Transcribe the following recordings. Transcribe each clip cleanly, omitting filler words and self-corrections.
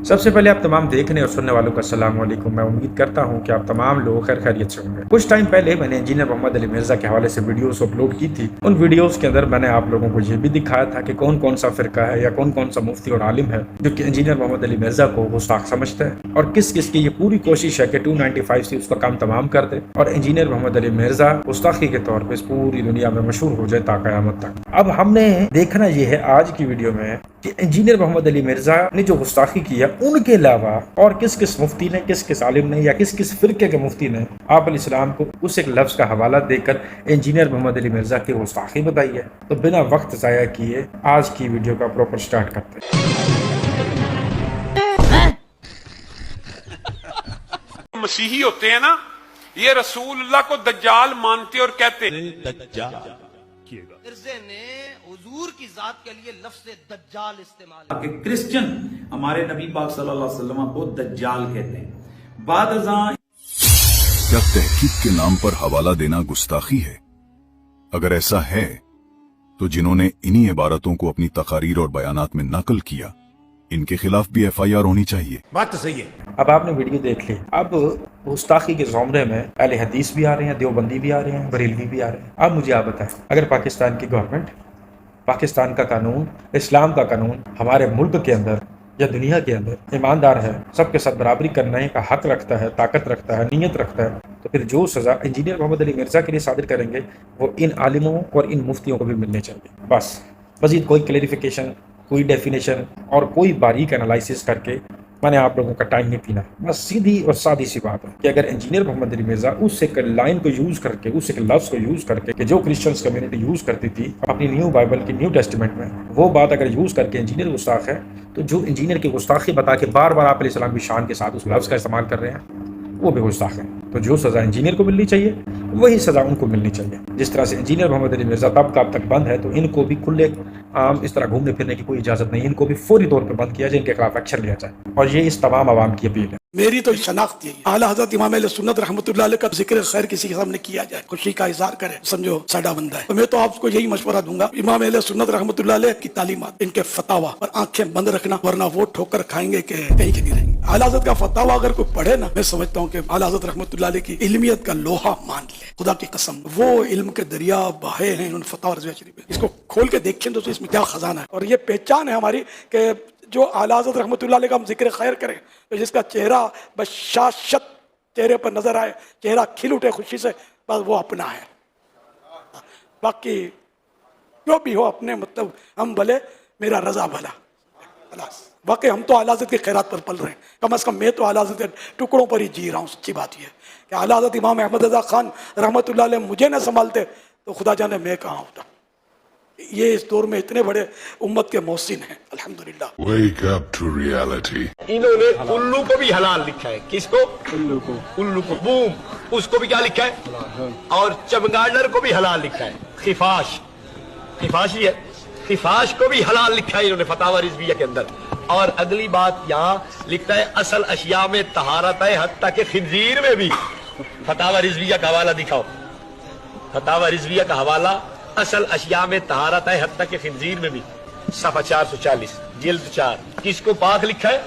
سب سے پہلے آپ تمام دیکھنے اور سننے والوں کا السلام علیکم۔ میں امید کرتا ہوں کہ آپ تمام لوگ خیر خیریت سے ہوں گے۔ کچھ ٹائم پہلے میں نے انجینئر محمد علی مرزا کے حوالے سے ویڈیوز اپلوڈ کی تھی۔ ان ویڈیوز کے اندر میں نے آپ لوگوں کو یہ بھی دکھایا تھا کہ کون کون سا فرقہ ہے یا کون کون سا مفتی اور عالم ہے جو کہ انجینئر محمد علی مرزا کو گستاخ سمجھتا ہے، اور کس کس کی یہ پوری کوشش ہے کہ 295 سے اس کا کام تمام کر دے اور انجینئر محمد علی مرزا گستاخی کے طور پہ اس پوری دنیا میں مشہور ہو جائے تا قیامت تک۔ اب ہم نے دیکھنا یہ ہے آج کی ویڈیو میں کہ انجینئر محمد علی مرزا نے جو گستاخی کی ہے ان کے علاوہ اور کس کس مفتی نے، کس کس عالم نے یا کس کس فرقے کے مفتی نے آپ علیہ السلام کو اس ایک لفظ کا حوالہ دے کر انجینئر محمد علی مرزا کی گستاخی بتائی ہے۔ تو بنا وقت ضائع کیے آج کی ویڈیو کا پروپر سٹارٹ کرتے ہیں۔ مسیحی ہوتے ہیں نا، یہ رسول اللہ کو دجال مانتے اور کہتے ہیں مرزے نے حضور کی ذات کے لیے لفظ دجال استعمال کہ کرسچن ہمارے نبی پاک صلی اللہ علیہ وسلم کو دجال کہتے ہیں۔ بعد ازاں کیا تحقیق کے نام پر حوالہ دینا گستاخی ہے؟ اگر ایسا ہے تو جنہوں نے انہی عبارتوں کو اپنی تقاریر اور بیانات میں نقل کیا ان کے خلاف بھی ایف آئی آر ہونی چاہیے۔ بات تو صحیح ہے۔ اب آپ نے ویڈیو دیکھ لی، اب گستاخی کے زمرے میں اہل حدیث بھی آ رہے ہیں، دیوبندی بھی آ رہے ہیں، بریلوی بھی آ رہے ہیں۔ اب مجھے آپ بتائیں، اگر پاکستان کی گورنمنٹ، پاکستان کا قانون، اسلام کا قانون ہمارے ملک کے اندر یا دنیا کے اندر ایماندار ہے، سب کے ساتھ برابری کرنے کا حق رکھتا ہے، طاقت رکھتا ہے، نیت رکھتا ہے، تو پھر جو سزا انجینئر محمد علی مرزا کے لیے صادر کریں گے وہ ان عالموں اور ان مفتیوں کو بھی ملنے چاہیے۔ بس مزید کوئی کلیریفیکیشن، کوئی ڈیفینیشن اور کوئی باریک انالائسس کر کے میں نے آپ لوگوں کا ٹائم نہیں پینا۔ بس سیدھی اور سادی سی بات ہے کہ اگر انجینئر محمد علی مرزا اس ایک لائن کو یوز کر کے، اس ایک لفظ کو یوز کر کے کہ جو کرسچنس کمیونٹی یوز کرتی تھی اپنی نیو بائبل کی نیو ٹیسٹیمنٹ میں، وہ بات اگر یوز کر کے انجینئر گستاخ ہے، تو جو انجینئر کی گستاخی بتا کے بار بار آپ علیہ السلام کی شان کے ساتھ اس لفظ کا استعمال کر رہے ہیں وہ بھی گستاخ ہے۔ تو جو سزا انجینئر کو ملنی چاہیے وہی سزا ان کو ملنی چاہیے۔ جس طرح سے انجینئر محمد علی مرزا تب کا اب تک بند ہے، تو ان کو بھی کھلے عام اس طرح گھومنے پھرنے کی کوئی اجازت نہیں، ان کو بھی فوری طور پہ بند کیا جائے، ان کے خلاف ایکشن لیا جائے، اور یہ اس تمام عوام کی اپیل ہے۔ میری تو شناخت یہی ہے، اعلیٰ حضرت امام اہل سنت رحمۃ اللہ علیہ کا ذکر خیر کسی کے سامنے کیا جائے، خوشی کا اظہار کرے، سمجھو ساڈا بندہ ہے۔ تو میں تو آپ کو یہی مشورہ دوں گا، امام اہل سنت رحمۃ اللہ علیہ کی تعلیمات، ان کے فتاوا پر آنکھیں بند رکھنا، ورنہ وہ ٹھوکر کھائیں گے کہ کہیں کے نہیں رہیں گے۔ اعلیٰ حضرت کا فتاوا اگر کوئی پڑھے نا، میں سمجھتا ہوں کہ اعلیٰ حضرت رحمۃ اللہ علیہ کی علمیت کا لوہا مان لے، خدا کی قسم وہ علم کے دریا بہے ہیں ان فتاوا رضویہ شریف میں۔ اس کو کھول کے دیکھیں تو اس میں کیا خزانہ ہے، اور یہ پہچان ہے ہماری کہ جو اعلیٰ حضرت رحمۃ اللہ علیہ کا ہم ذکر خیر کریں تو جس کا چہرہ بشاشت چہرے پر نظر آئے، چہرہ کھل اٹھے خوشی سے، بس وہ اپنا ہے۔ باقی جو بھی ہو اپنے مطلب ہم بھلے میرا رضا بھلا، خلاص۔ باقی ہم تو اعلیٰ حضرت کی خیرات پر پل رہے ہیں، کم از کم میں تو اعلیٰ حضرت کے ٹکڑوں پر ہی جی رہا ہوں۔ سچی بات یہ ہے کہ اعلیٰ حضرت امام احمد رضا خان رحمۃ اللہ علیہ مجھے نہ سنبھالتے تو خدا جانے میں کہاں ہوتا۔ یہ اس دور میں اتنے بڑے امت کے محسن ہیں الحمدللہ۔ Wake up to reality۔ انہوں نے الو کو بھی حلال لکھا ہے۔ کس کو؟ الو کو۔ بوم اس کو بھی کیا لکھا ہے؟ اور چمگاڈر کو بھی حلال لکھا ہے۔ خفاش، خفاش ہی ہے، خفاش کو بھی حلال لکھا ہے انہوں نے فتاوی رضویہ کے اندر۔ اور اگلی بات یہاں لکھتا ہے اصل اشیاء میں طہارت ہے، حتیٰ کہ خنزیر میں بھی۔ فتاوی رضویہ کا حوالہ دکھاؤ، فتاوی رضویہ کا حوالہ اصل اشیاء میں طہارت ہے حتیٰ کہ خنزیر میں بھی، صفحہ 440 جلد 4۔ کس کو پاک لکھا ہے؟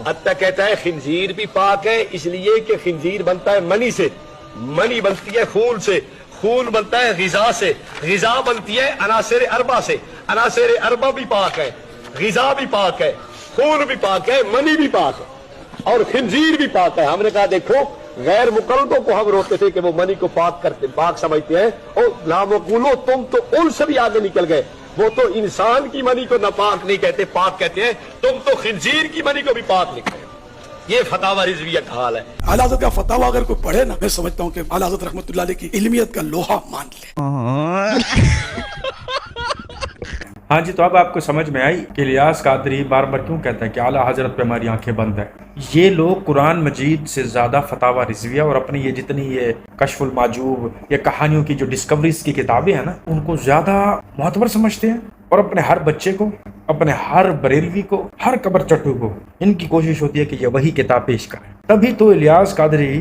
حتیٰ کہتا ہے خنزیر بھی پاک ہے، اس لیے کہ خنزیر بنتا ہے منی سے، منی بنتی ہے خون سے، خون بنتا ہے غذا سے، غذا بنتی ہے عناصر اربع سے، عناصر اربع بھی پاک ہے، غذا بھی پاک ہے، خون بھی پاک ہے، منی بھی پاک ہے، اور خنزیر بھی پاک ہے۔ ہم نے کہا دیکھو غیر مقلدوں کو ہم روکتے تھے کہ وہ منی کو پاک کرتے، پاک سمجھتے ہیں، اور لامقولو تم تو ان سے بھی آگے نکل گئے، وہ تو انسان کی منی کو ناپاک نہیں کہتے، پاک کہتے ہیں، تم تو خنزیر کی منی کو بھی پاک لکھتے ہیں۔ یہ فتاوی رضویہ کا حال ہے۔ اعلیٰ حضرت کا فتاوا اگر کوئی پڑھے نا، میں سمجھتا ہوں کہ اعلیٰ حضرت رحمۃ اللہ علیہ کی علمیت کا لوہا مان لے۔ ہاں جی، تو اب آپ کو سمجھ میں آئی کہ الیاس قادری بار بار کیوں کہتا ہے کہ اعلیٰ حضرت پہ ہماری آنکھیں بند ہیں۔ یہ لوگ قرآن مجید سے زیادہ فتاوی رضویہ اور اپنی یہ جتنی یہ کشف المعجوب یا کہانیوں کی جو ڈسکوریز کی کتابیں ہیں نا، ان کو زیادہ معتبر سمجھتے ہیں، اور اپنے ہر بچے کو، اپنے ہر بریلوی کو، ہر قبر چٹو کو ان کی کوشش ہوتی ہے کہ یہ وہی کتاب پیش کریں۔ تبھی تو الیاس قادری